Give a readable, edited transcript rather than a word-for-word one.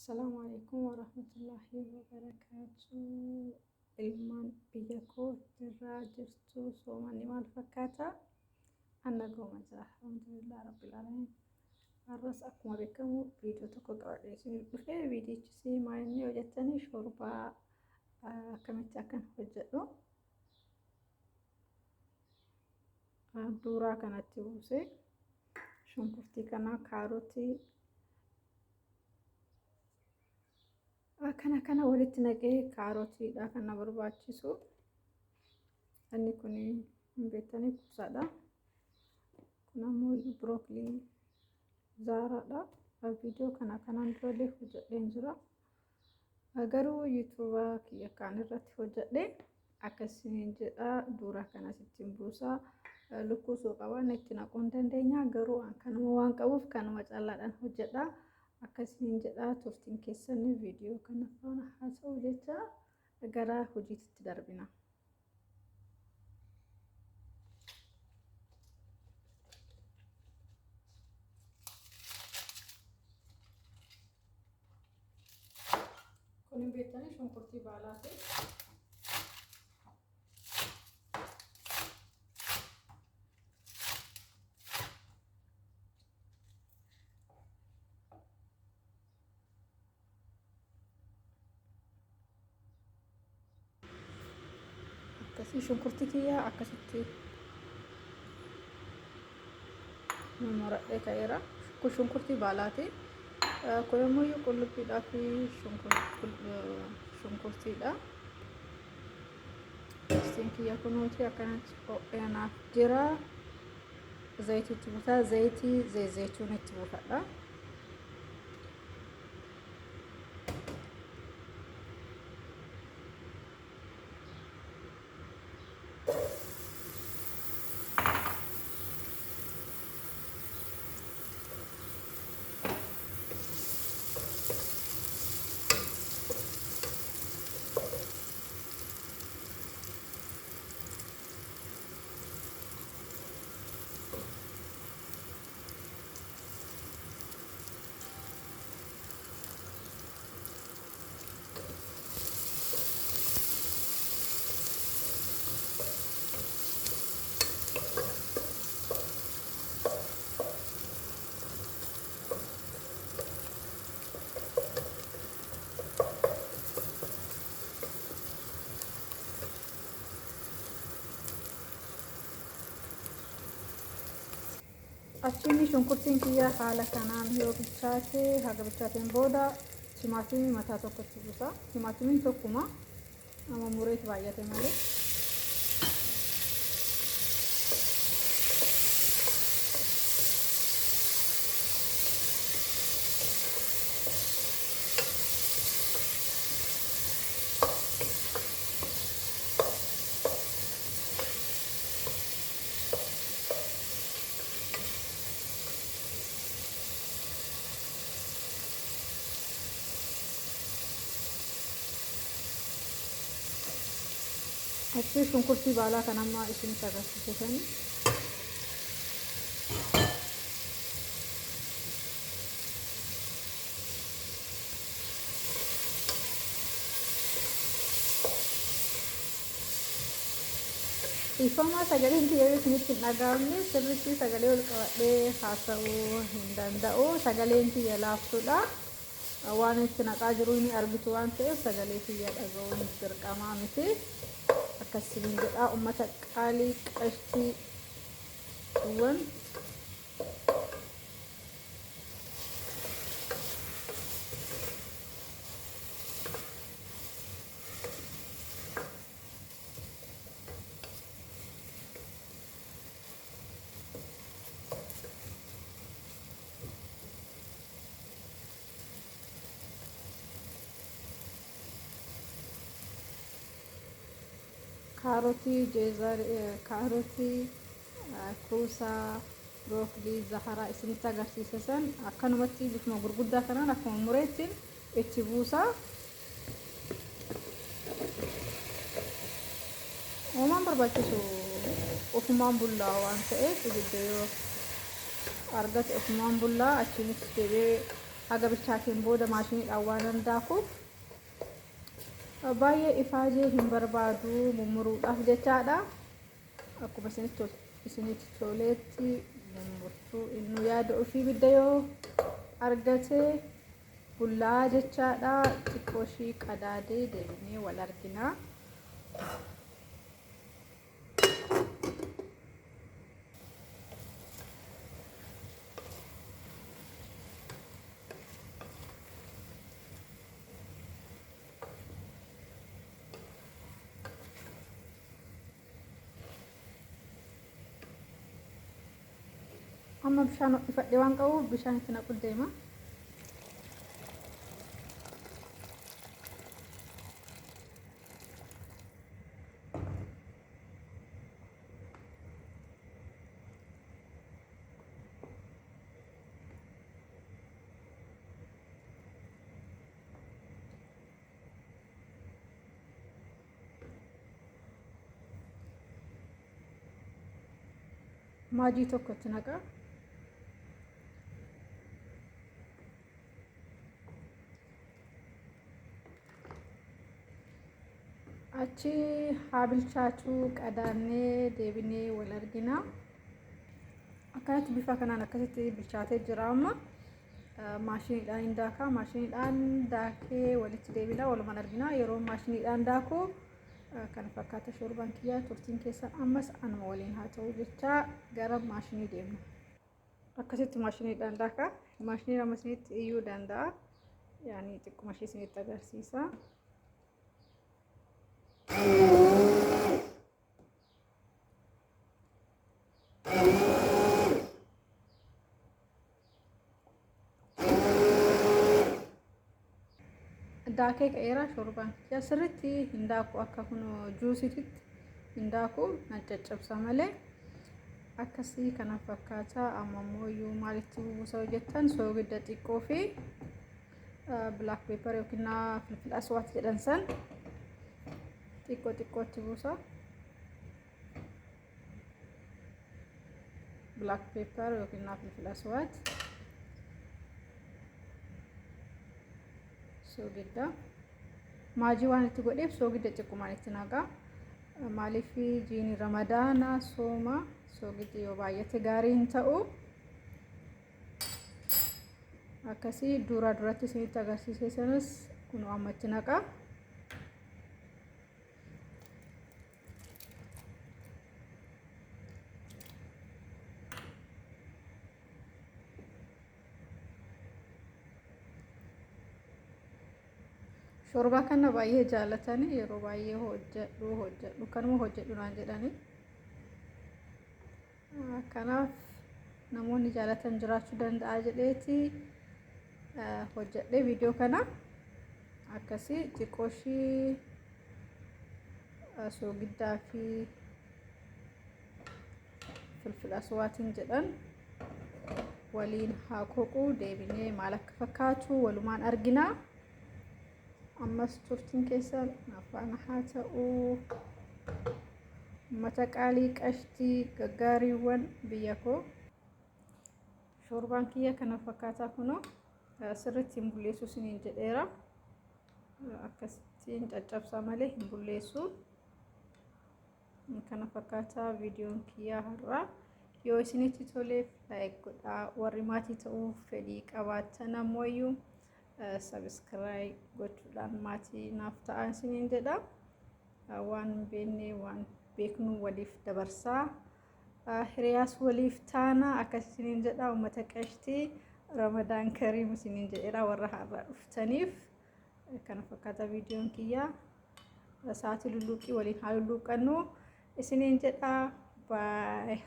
السلام عليكم ورحمة الله وبركاته. ilmaan biyya koo irraa jirtu soomanii maal fakkaata? Anna gooma jira. Alhamdulillah rabbil alamin. Har'as akkuma beekamu viidiyoo tokko qabadhee isinii dhufee viidiyichis maal inni hojjettanii shorbaa akkamitti akkan hojjedhu duraa kanatti buusee shunkurtii kana kaarotii kana walitti naqee kaarotiidha kan na barbaachisu. Inni kun hin beektanii kuusaadha. Kun ammoo birookilii zaaraadha. Viidiyoo kana kanaan durallee hojjedheen jira. Garuu yuutuuba kiyya kaan irratti hojjedhee akkasiin jedha duraa kana sittiin buusaa. Lukkuu soo qaban itti naquu hin dandeenya. Garuu kanuma waan qabuuf kanuma callaadhaan hojjedha. Akkasiin jedha turtiin keessan viidiyoo kana faana haasa'u jecha gara hojiitti darbina. Kun beektanii shunkurtii baalaati. Akkasii shunkurtii kiyya akkasitti muradhee ka'eera. Kun shunkurtii baalaati. Kun immoo qullubbiidhaa fi shunkurtiidha. Istiin kiyya kunuuti akkanatti ho'eenaaf jira. Zayitiitti buusaa. Zayitii zayituun itti buufadha. Achiin shunkurtiin kiyya haala kanaan yoo bilchaate haga bilchaateen booda timaatimii mataa tokkotti buusa. Timaatimiin tokkuma amma mureetu baay'ate malee. Achi shunkurtii baalaa kan amma isinitti agarsiisan. Ifama sagaleen kiyya isinitti hin dhaga'amne sirriitti sagalee ol qabadhee haasa'uu hin danda'u. Sagaleen kiyya laaftuudha. Waan itti naqaa jiru ni argitu waan ta'eef sagalee kiyya dhaga'uun dirqamaa miti. Akkasiin jedha uummata qaalii qashtiiwwan kaarotii, kuusaa, birookilii, zaharaa isinitti agarsiisan akkanumatti bifuma gurguddaa kanaan akkuma mureetti itti buusaa. Uumaan barbaachisu ofumaan bullaa waan ta'eef ibidda yoo argate ofumaan bullaa achiinis deebee haga bilchaateen booda maashiniidhaan waan handaakuuf baay'ee ifaajee hin barbaadu mummuruudhaaf jechaadha. Akkuma isinitti toleetti mummurtuu inni yaada ofii ibidda yoo argate bullaa jechaadha. Xiqqoo ishii qadaadee deebinee wal argina. Amma bishaan ifadhee waan qabuuf bishaan itti naquu deema. Maajii tokko itti naqa. Achi haa bilchaatu qadaannee deebinee wal argina. Akkanatti bifa kanaan akkasitti bilchaatee jira. Amma maashiniidhaan hin daakaa. Maashiniidhaan daakee walitti deebina walumaan argina. Yeroo maashiniidhaan daakuu kan fakkaata shorbaan kiyyaa turtiin keessan ammas anuma waliin haa ta'u jecha gara maashinii deemna. Akkasitti maashiniidhaan daakaa. Maashiniin amma isinitti iyyuu danda'a. Yaani xiqquma ishee isinitti agarsiisa. Daakee qeeraa shorbaan kiyyaa sirriitti hin daaku akka kun juusiitti hin daaku nan caccabsa malee akkasii kana fakkaata. Amma immoo iyyuu maalitti buusa hojjettan soogidda xiqqoo fi black pepper yookiin filfila aswaat jedhan san xiqqoo xiqqootti buusa. Black pepper yookiin filfila aswaat soogidda maajii waan itti godheef soogidda xiqqoomaan itti naqa. Maaliif jiini ramadaana sooma soogiddi yoo baay'ate gaarii hin ta'u. Akkasii duratti isinitti agarsiisee sanas kun amma itti naqa. Shorbaa kana baay'ee jaallatanii yeroo baay'ee hojjedhu kanuma hojjedhu naan jedhani. Kanaaf namoonni jaallatan jiraachuu danda'a jedheeti hojjedhee viidiyoo kana akkasii xiqqoo ishii soogiddaa fi filfila aswaatiin jedhan waliin haa qoquu deebinee maal akka fakkaatu walumaan argina. Ammas turtiin keessan afaan haa ta'uu. Mata qaalii qashtii gaggaariiwwan biyya koo shorbaan kiyya kana fakkaataa kunoo sirriitti hin bulleessu isiniin jedheera. Akkasittiin caccabsaa malee hin bulleessu. Kana fakkaataa viidiyoon kiyyaa har'aa. Yoo isinitti toleef laayik godhaa. Warri maatii ta'uuf fedhii qabaattan ammoo iyyuu subscribe gochuudhaan maatii naaf ta'aa isiniin jedha. Waan beekne waan beeknu waliif dabarsaa. Hiriyaas waliif taana akkas isiniin jedha. Uummata qashtii ramadaan kariim isiniin jedheera warra har'a dhuftaniif. Kana fakkaata viidiyoon kiyyaa. Sa'aatii lulluuqii waliin haa lulluuqannu isiniin jedha. Bye.